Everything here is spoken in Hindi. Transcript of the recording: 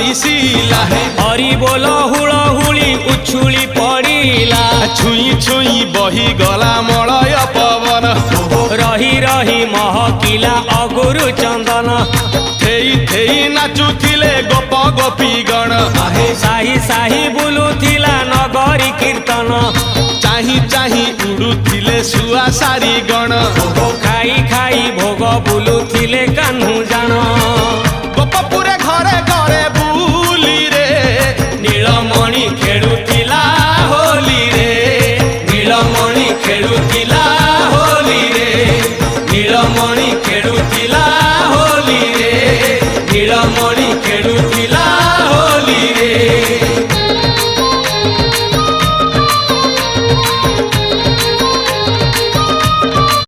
मिशिला हरि बोल हुलहुली उछुली पड़िला छुई छुई बही गला मलय पवन रही रही महकिला अगुरु चंदन थेई थेई नाचुथिले गोप गोपी गण साही साही बुलुथिला नगरी कीर्तन चाही चाही उड़ुथिले सुआ सारी गण खाई खाई भोग बुलुथिले